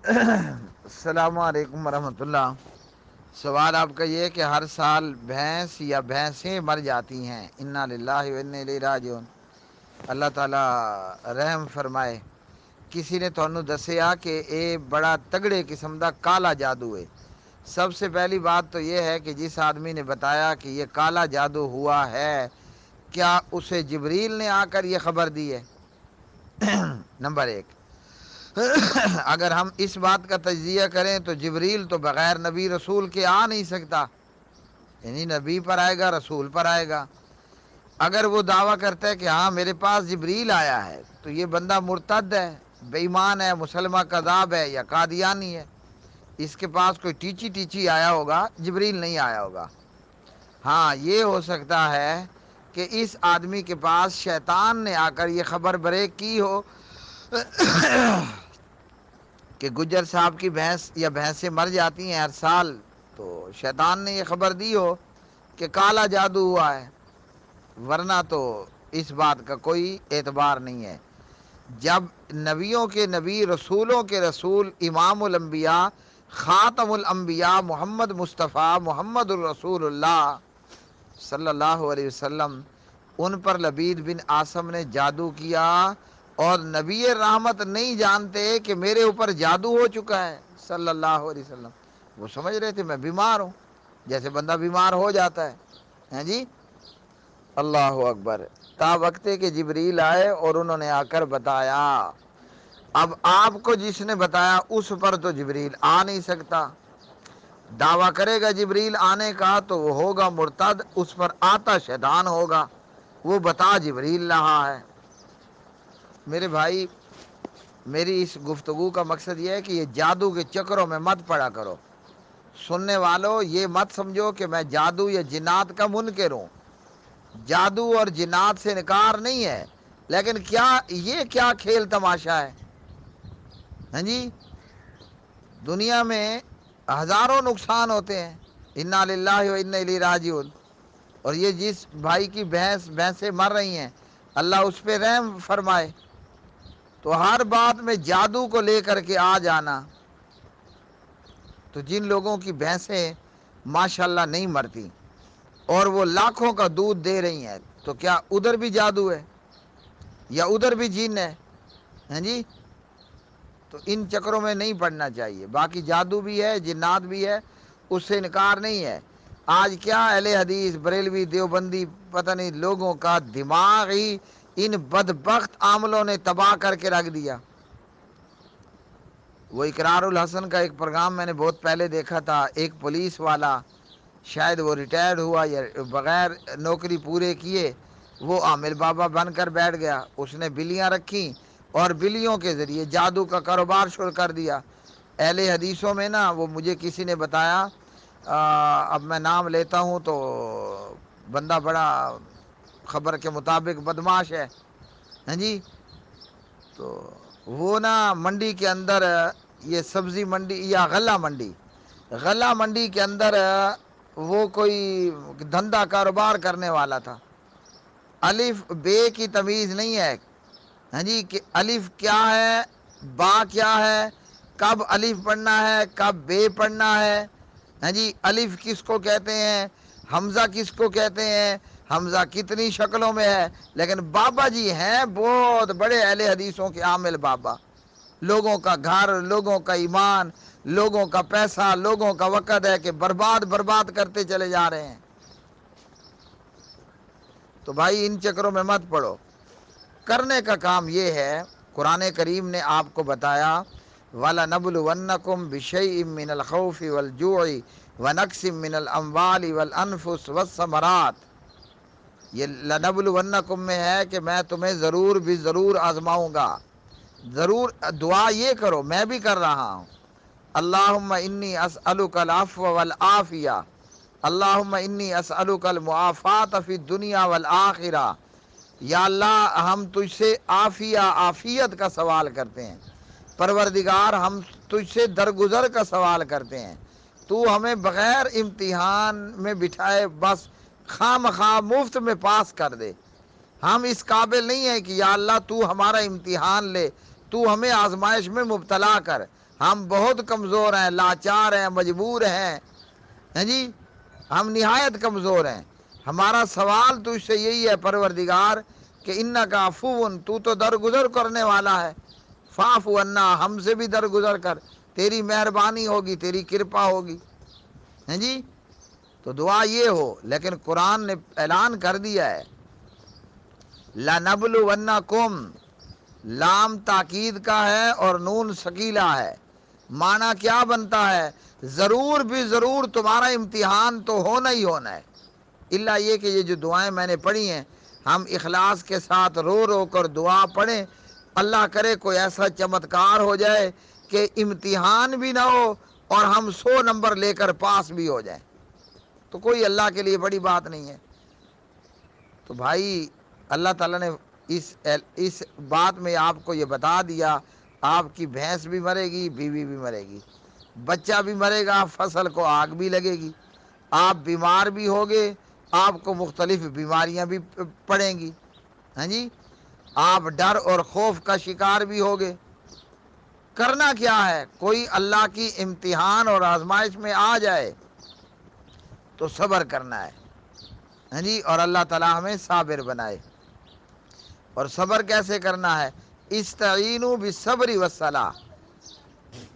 السلام علیکم ورحمۃ اللہ۔ سوال آپ کا یہ ہے کہ ہر سال بھینس یا بھینسیں مر جاتی ہیں، انا للہ و انا الیہ راجعون۔ اللہ تعالیٰ رحم فرمائے۔ کسی نے تھانوں دسیا کہ اے بڑا تگڑے قسم دا کالا جادو ہے۔ سب سے پہلی بات تو یہ ہے کہ جس آدمی نے بتایا کہ یہ کالا جادو ہوا ہے، کیا اسے جبریل نے آ کر یہ خبر دی ہے؟ نمبر ایک، اگر ہم اس بات کا تجزیہ کریں تو جبریل تو بغیر نبی رسول کے آ نہیں سکتا، یعنی نبی پر آئے گا، رسول پر آئے گا۔ اگر وہ دعویٰ کرتا ہے کہ ہاں میرے پاس جبریل آیا ہے، تو یہ بندہ مرتد ہے، بے ایمان ہے، مسلمہ کذاب ہے یا قادیانی ہے۔ اس کے پاس کوئی ٹیچی آیا ہوگا، جبریل نہیں آیا ہوگا۔ ہاں یہ ہو سکتا ہے کہ اس آدمی کے پاس شیطان نے آ کر یہ خبر بریک کی ہو کہ گجر صاحب کی بھینس یا بھینسیں مر جاتی ہیں ہر سال، تو شیطان نے یہ خبر دی ہو کہ کالا جادو ہوا ہے، ورنہ تو اس بات کا کوئی اعتبار نہیں ہے۔ جب نبیوں کے نبی، رسولوں کے رسول، امام الانبیاء، خاتم الانبیاء محمد مصطفیٰ محمد الرسول اللہ صلی اللہ علیہ وسلم، ان پر لبید بن عاصم نے جادو کیا اور نبی رحمت نہیں جانتے کہ میرے اوپر جادو ہو چکا ہے صلی اللہ علیہ وسلم۔ وہ سمجھ رہے تھے میں بیمار ہوں، جیسے بندہ بیمار ہو جاتا ہے۔ ہیں جی، اللہ اکبر۔ تا وقتے کہ جبریل آئے اور انہوں نے آ کر بتایا۔ اب آپ کو جس نے بتایا اس پر تو جبریل آ نہیں سکتا۔ دعویٰ کرے گا جبریل آنے کا تو وہ ہوگا مرتد، اس پر آتا شیطان ہوگا۔ وہ بتا جبریل رہا ہے۔ میرے بھائی، میری اس گفتگو کا مقصد یہ ہے کہ یہ جادو کے چکروں میں مت پڑا کرو۔ سننے والوں، یہ مت سمجھو کہ میں جادو یا جنات کا منکر ہوں۔ جادو اور جنات سے انکار نہیں ہے، لیکن یہ کیا کھیل تماشا ہے؟ ہاں جی، دنیا میں ہزاروں نقصان ہوتے ہیں، انا للہ و انا الیہ راجعون۔ اور یہ جس بھائی کی بھینسیں مر رہی ہیں، اللہ اس پہ رحم فرمائے۔ تو ہر بات میں جادو کو لے کر کے آ جانا، تو جن لوگوں کی بھینسیں ماشاءاللہ نہیں مرتی اور وہ لاکھوں کا دودھ دے رہی ہیں، تو کیا ادھر بھی جادو ہے یا ادھر بھی جن ہے؟ ہیں جی، تو ان چکروں میں نہیں پڑنا چاہیے۔ باقی جادو بھی ہے، جنات بھی ہے، اس سے انکار نہیں ہے۔ آج کیا اہل حدیث، بریلوی، دیوبندی، پتہ نہیں لوگوں کا دماغ ہی ان بدبخت عاملوں نے تباہ کر کے رکھ دیا۔ وہ اقرار الحسن کا ایک پروگرام میں نے بہت پہلے دیکھا تھا۔ ایک پولیس والا، شاید وہ ریٹائرڈ ہوا یا بغیر نوکری پورے کیے، وہ عامل بابا بن کر بیٹھ گیا۔ اس نے بلیاں رکھیں اور بلیوں کے ذریعے جادو کا کاروبار شروع کر دیا۔ اہل حدیثوں میں نا، وہ مجھے کسی نے بتایا، اب میں نام لیتا ہوں تو بندہ بڑا خبر کے مطابق بدماش ہے، ہاں جی، تو وہ نا منڈی کے اندر، یہ سبزی منڈی یا غلہ منڈی کے اندر وہ کوئی دھندا کاروبار کرنے والا تھا۔ الف بے کی تمیز نہیں ہے، ہاں جی، کہ الف کیا ہے، با کیا ہے، کب الف پڑھنا ہے، کب بے پڑھنا ہے، ہاں جی، الف کس کو کہتے ہیں، حمزہ کس کو کہتے ہیں، حمزہ کتنی شکلوں میں ہے۔ لیکن بابا جی ہیں بہت بڑے اہل حدیثوں کے عامل بابا، لوگوں کا گھر، لوگوں کا ایمان، لوگوں کا پیسہ، لوگوں کا وقت ہے کہ برباد کرتے چلے جا رہے ہیں۔ تو بھائی ان چکروں میں مت پڑو۔ کرنے کا کام یہ ہے، قرآن کریم نے آپ کو بتایا، وَلَنَبْلُوَنَّكُمْ بِشَيْءٍ مِّنَ الْخَوْفِ وَالْجُوعِ وَنَقْصٍ مِّنَ الْأَمْوَالِ وَالْأَنفُسِ وَالثَّمَرَاتِ۔ یہ لَنَبْلُوَنَّكُمْ میں ہے کہ میں تمہیں ضرور آزماؤں گا۔ ضرور دعا یہ کرو، میں بھی کر رہا ہوں، اللہم انی اسألک العفو والعافیہ، اللہم انی اسألک المعافاۃ فی الدنیا والآخرہ۔ یا اللہ، ہم تجھ سے عافیت کا سوال کرتے ہیں، پروردگار ہم تجھ سے درگزر کا سوال کرتے ہیں، تو ہمیں بغیر امتحان میں بٹھائے بس خام مفت میں پاس کر دے۔ ہم اس قابل نہیں ہیں کہ یا اللہ تو ہمارا امتحان لے، تو ہمیں آزمائش میں مبتلا کر، ہم بہت کمزور ہیں، لاچار ہیں، مجبور ہیں، جی ہم نہایت کمزور ہیں۔ ہمارا سوال تو اس سے یہی ہے پروردگار کہ انکا عفون، تو تو درگزر کرنے والا ہے، فاعف عنا، ہم سے بھی درگزر کر، تیری مہربانی ہوگی، تیری کرپا ہوگی، ہیں جی۔ تو دعا یہ ہو، لیکن قرآن نے اعلان کر دیا ہے لَنَبْلُوَنَّكُمْ، لام تاکید کا ہے اور نون ثقیلہ ہے، معنی کیا بنتا ہے؟ ضرور بھی ضرور تمہارا امتحان تو ہونا ہی ہونا ہے، الا یہ کہ یہ جو دعائیں میں نے پڑھی ہیں ہم اخلاص کے ساتھ رو رو کر دعا پڑھیں، اللہ کرے کوئی ایسا چمتکار ہو جائے کہ امتحان بھی نہ ہو اور ہم 100 نمبر لے کر پاس بھی ہو جائیں، تو کوئی اللہ کے لیے بڑی بات نہیں ہے۔ تو بھائی اللہ تعالیٰ نے اس بات میں آپ کو یہ بتا دیا، آپ کی بھینس بھی مرے گی، بیوی بھی مرے گی، بچہ بھی مرے گا، فصل کو آگ بھی لگے گی، آپ بیمار بھی ہوگے، آپ کو مختلف بیماریاں بھی پڑیں گی، ہاں جی، آپ ڈر اور خوف کا شکار بھی ہوگے۔ کرنا کیا ہے؟ کوئی اللہ کی امتحان اور آزمائش میں آ جائے تو صبر کرنا ہے، ہاں جی، اور اللہ تعالیٰ ہمیں صابر بنائے۔ اور صبر کیسے کرنا ہے؟ استعینوا بالصبر والصلاۃ،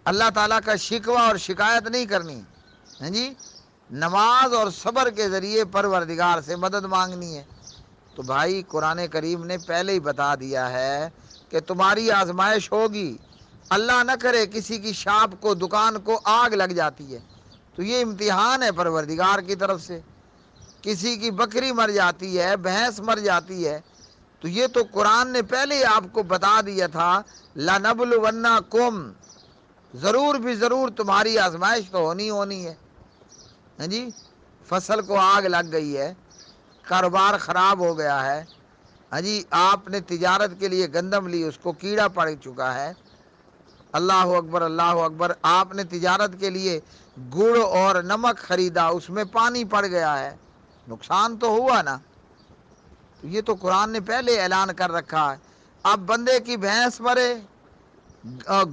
اللہ تعالیٰ کا شکوہ اور شکایت نہیں کرنی، ہاں جی، نماز اور صبر کے ذریعے پروردگار سے مدد مانگنی ہے۔ تو بھائی قرآن کریم نے پہلے ہی بتا دیا ہے کہ تمہاری آزمائش ہوگی، اللہ نہ کرے کسی کی شاپ کو، دکان کو آگ لگ جاتی ہے تو یہ امتحان ہے پروردگار کی طرف سے، کسی کی بکری مر جاتی ہے، بھینس مر جاتی ہے تو یہ تو قرآن نے پہلے ہی آپ کو بتا دیا تھا لَنَبْلُوَنَّكُمْ، ضرور بھی ضرور تمہاری آزمائش تو ہونی ہے، ہاں جی، فصل کو آگ لگ گئی ہے، کاروبار خراب ہو گیا ہے، ہاں جی، آپ نے تجارت کے لیے گندم لی، اس کو کیڑا پڑ چکا ہے، اللہ اکبر اللہ اکبر، آپ نے تجارت کے لیے گڑ اور نمک خریدا، اس میں پانی پڑ گیا ہے، نقصان تو ہوا نا۔ تو یہ تو قرآن نے پہلے اعلان کر رکھا ہے۔ اب بندے کی بھینس مرے،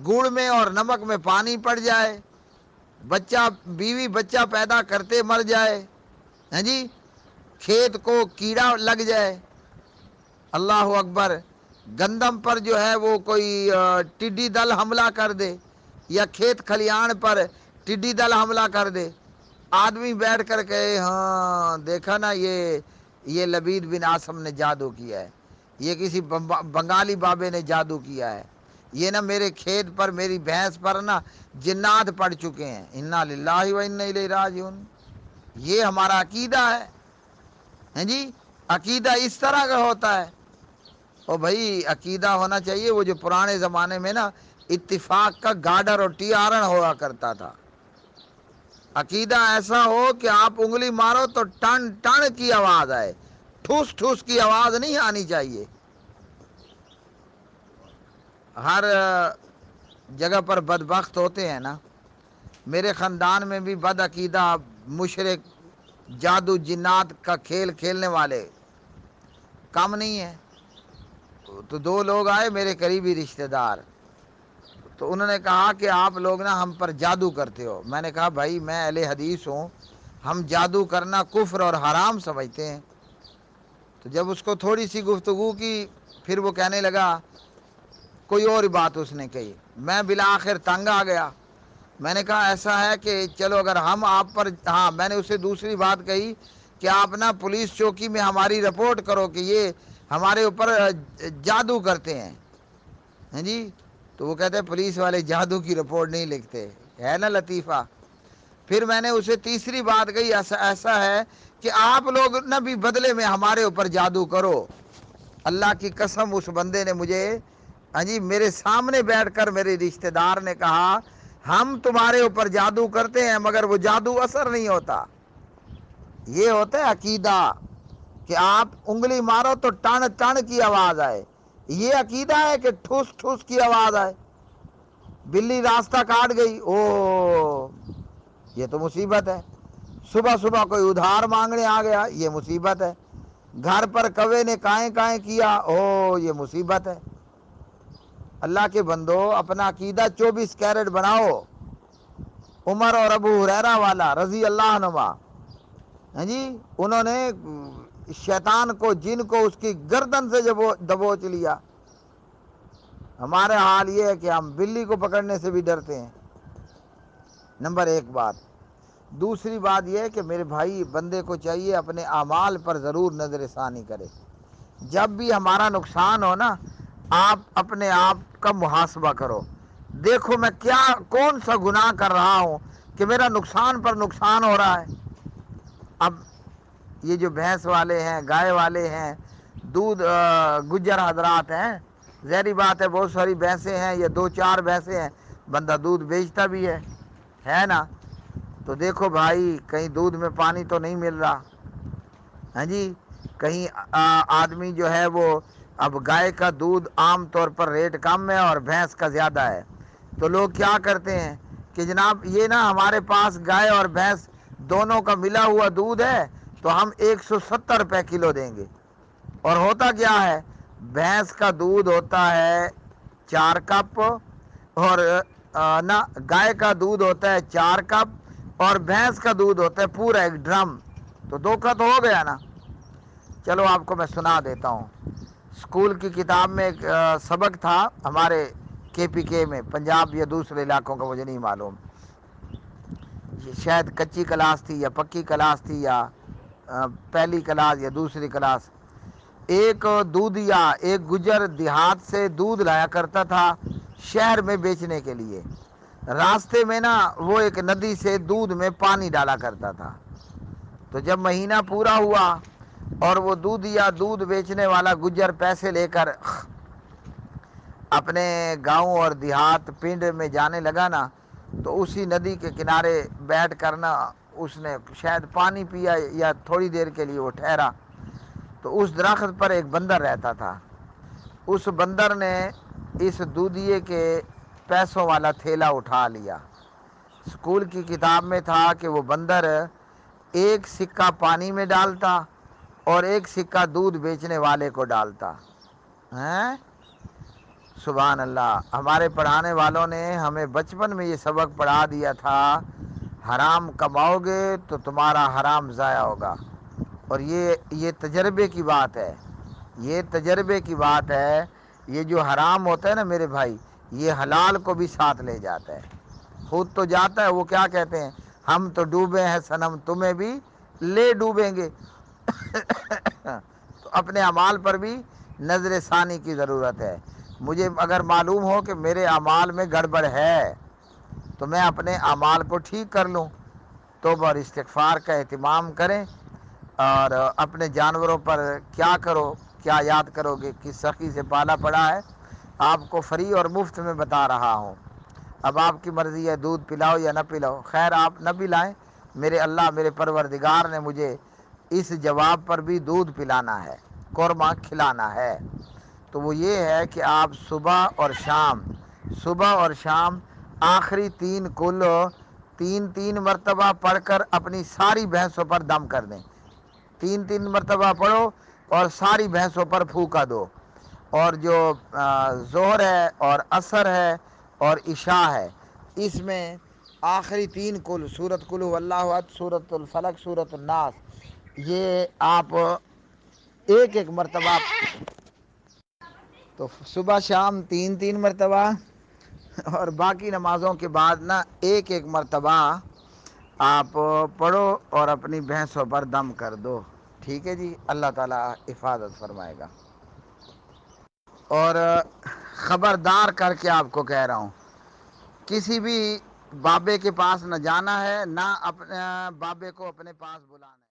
گڑ میں اور نمک میں پانی پڑ جائے، بچہ بیوی بچہ پیدا کرتے مر جائے، ہاں جی، کھیت کو کیڑا لگ جائے، اللہ اکبر، گندم پر جو ہے وہ کوئی ٹڈی دل حملہ کر دے، یا کھیت کھلیان پر ٹڈی دل حملہ کر دے، آدمی بیٹھ کر کہے ہاں دیکھا نا یہ لبید بن عاصم نے جادو کیا ہے، یہ کسی بنگالی بابے نے جادو کیا ہے، یہ نا میرے کھیت پر، میری بھینس پر نا جنات پڑ چکے ہیں، انا للہ و انا الیہ راجعون۔ یہ ہمارا عقیدہ ہے، ہیں جی، عقیدہ اس طرح کا ہوتا ہے۔ اور بھائی عقیدہ ہونا چاہیے وہ جو پرانے زمانے میں نا اتفاق کا گارڈر اور ٹی آرن ہوا کرتا تھا، عقیدہ ایسا ہو کہ آپ انگلی مارو تو ٹن ٹن کی آواز آئے، ٹھوس ٹھوس کی آواز نہیں آنی چاہیے۔ ہر جگہ پر بدبخت ہوتے ہیں نا، میرے خاندان میں بھی بد عقیدہ مشرک جادو جنات کا کھیل کھیلنے والے کم نہیں ہیں۔ تو 2 لوگ آئے میرے قریبی رشتہ دار، تو انہوں نے کہا کہ آپ لوگ نا ہم پر جادو کرتے ہو۔ میں نے کہا بھائی میں اہل حدیث ہوں، ہم جادو کرنا کفر اور حرام سمجھتے ہیں۔ تو جب اس کو تھوڑی سی گفتگو کی، پھر وہ کہنے لگا، کوئی اور بات اس نے کہی، میں بالآخر تنگ آ گیا۔ میں نے کہا ایسا ہے کہ چلو اگر ہم آپ پر، ہاں میں نے اسے دوسری بات کہی کہ آپ نا پولیس چوکی میں ہماری رپورٹ کرو کہ یہ ہمارے اوپر جادو کرتے ہیں، ہیں جی۔ تو وہ کہتے ہیں پولیس والے جادو کی رپورٹ نہیں لکھتے، ہے نا لطیفہ۔ پھر میں نے اسے تیسری بات کہی، ایسا ہے کہ آپ لوگ نہ بھی بدلے میں ہمارے اوپر جادو کرو۔ اللہ کی قسم اس بندے نے مجھے، ہاں جی، میرے سامنے بیٹھ کر میرے رشتہ دار نے کہا ہم تمہارے اوپر جادو کرتے ہیں مگر وہ جادو اثر نہیں ہوتا۔ یہ ہوتا ہے عقیدہ کہ آپ انگلی مارو تو ٹن ٹن کی آواز آئے، یہ عقیدہ ہے کہ ٹھوس ٹھوس کی آواز آئے۔ بلی راستہ کاٹ گئی، او یہ تو مصیبت ہے۔ صبح صبح کوئی ادھار مانگنے آ گیا، یہ مصیبت ہے۔ گھر پر کوے نے کائیں کائیں کیا، او یہ مصیبت ہے۔ اللہ کے بندو اپنا عقیدہ 24 کیرٹ بناؤ، عمر اور ابو ہریرہ والا رضی اللہ عنہما، ہاں جی، انہوں نے شیطان کو، جن کو اس کی گردن سے جب دبوچ لیا۔ ہمارے حال یہ ہے کہ ہم بلی کو پکڑنے سے بھی ڈرتے ہیں، نمبر ایک بات۔ دوسری بات یہ ہے کہ میرے بھائی، بندے کو چاہیے اپنے اعمال پر ضرور نظر ثانی کرے۔ جب بھی ہمارا نقصان ہو نا، آپ اپنے آپ کا محاسبہ کرو، دیکھو میں کیا کون سا گناہ کر رہا ہوں کہ میرا نقصان پر نقصان ہو رہا ہے۔ اب یہ جو بھینس والے ہیں، گائے والے ہیں، دودھ گجر حضرات ہیں، ظاہری بات ہے بہت ساری بھینسیں ہیں یا 2 4 بھینسیں ہیں، بندہ دودھ بیچتا بھی ہے نا؟ تو دیکھو بھائی، کہیں دودھ میں پانی تو نہیں مل رہا، ہاں جی، کہیں آدمی جو ہے وہ، اب گائے کا دودھ عام طور پر ریٹ کم ہے اور بھینس کا زیادہ ہے، تو لوگ کیا کرتے ہیں کہ جناب یہ نا ہمارے پاس گائے اور بھینس دونوں کا ملا ہوا دودھ ہے تو ہم 170 روپے کلو دیں گے۔ اور ہوتا کیا ہے، بھینس کا دودھ ہوتا ہے 4 کپ، اور نہ گائے کا دودھ ہوتا ہے 4 کپ، اور بھینس کا دودھ ہوتا ہے پورا 1 ڈرم، تو 2 کا تو ہو گیا نا۔ چلو آپ کو میں سنا دیتا ہوں۔ اسکول کی کتاب میں ایک سبق تھا ہمارے KPK میں، پنجاب یا دوسرے علاقوں کا مجھے نہیں معلوم، شاید کچی کلاس تھی یا پکی کلاس تھی یا پہلی کلاس یا دوسری کلاس۔ ایک دودھیا، ایک گجر دیہات سے دودھ لایا کرتا تھا شہر میں بیچنے کے لیے۔ راستے میں نا وہ ایک ندی سے دودھ میں پانی ڈالا کرتا تھا، تو جب مہینہ پورا ہوا اور وہ دودھیا، دودھ بیچنے والا گجر پیسے لے کر اپنے گاؤں اور دیہات پنڈ میں جانے لگا نا، تو اسی ندی کے کنارے بیٹھ کر نا اس نے شاید پانی پیا یا تھوڑی دیر کے لیے وہ ٹھہرا، تو اس درخت پر ایک بندر رہتا تھا۔ اس بندر نے اس دودھیے کے پیسوں والا تھیلا اٹھا لیا۔ اسکول کی کتاب میں تھا کہ وہ بندر 1 سکہ پانی میں ڈالتا اور 1 سکہ دودھ بیچنے والے کو ڈالتا ہیں۔ سبحان اللہ، ہمارے پڑھانے والوں نے ہمیں بچپن میں یہ سبق پڑھا دیا تھا، حرام کماؤ گے تو تمہارا حرام ضائع ہوگا۔ اور یہ تجربے کی بات ہے، یہ تجربے کی بات ہے۔ یہ جو حرام ہوتا ہے نا میرے بھائی، یہ حلال کو بھی ساتھ لے جاتا ہے، خود تو جاتا ہے۔ وہ کیا کہتے ہیں، ہم تو ڈوبے ہیں صنم تمہیں بھی لے ڈوبیں گے۔ تو اپنے اعمال پر بھی نظر ثانی کی ضرورت ہے۔ مجھے اگر معلوم ہو کہ میرے اعمال میں گڑبڑ ہے تو میں اپنے اعمال کو ٹھیک کر لوں، توبہ اور استغفار کا اہتمام کریں، اور اپنے جانوروں پر کیا کرو، کیا یاد کرو گے، کس سخی سے پالا پڑا ہے، آپ کو فری اور مفت میں بتا رہا ہوں۔ اب آپ کی مرضی ہے دودھ پلاؤ یا نہ پلاؤ، خیر آپ نہ پلائیں، میرے اللہ، میرے پروردگار نے مجھے اس جواب پر بھی دودھ پلانا ہے، قورمہ کھلانا ہے۔ تو وہ یہ ہے کہ آپ صبح اور شام آخری 3 کل 3 مرتبہ پڑھ کر اپنی ساری بھینسوں پر دم کر دیں۔ 3 مرتبہ پڑھو اور ساری بھینسوں پر پھونکا دو۔ اور جو ظہر ہے اور عصر ہے اور عشاء ہے، اس میں آخری 3 کل، سورۃ قل هو اللہ احد، سورۃ الفلق، سورۃ الناس، یہ آپ ایک مرتبہ، تو صبح شام 3 مرتبہ، اور باقی نمازوں کے بعد نا 1 مرتبہ آپ پڑھو اور اپنی بھینسوں پر دم کر دو۔ ٹھیک ہے جی، اللہ تعالیٰ حفاظت فرمائے گا۔ اور خبردار کر کے آپ کو کہہ رہا ہوں، کسی بھی بابے کے پاس نہ جانا ہے، نہ اپنے بابے کو اپنے پاس بلانا ہے۔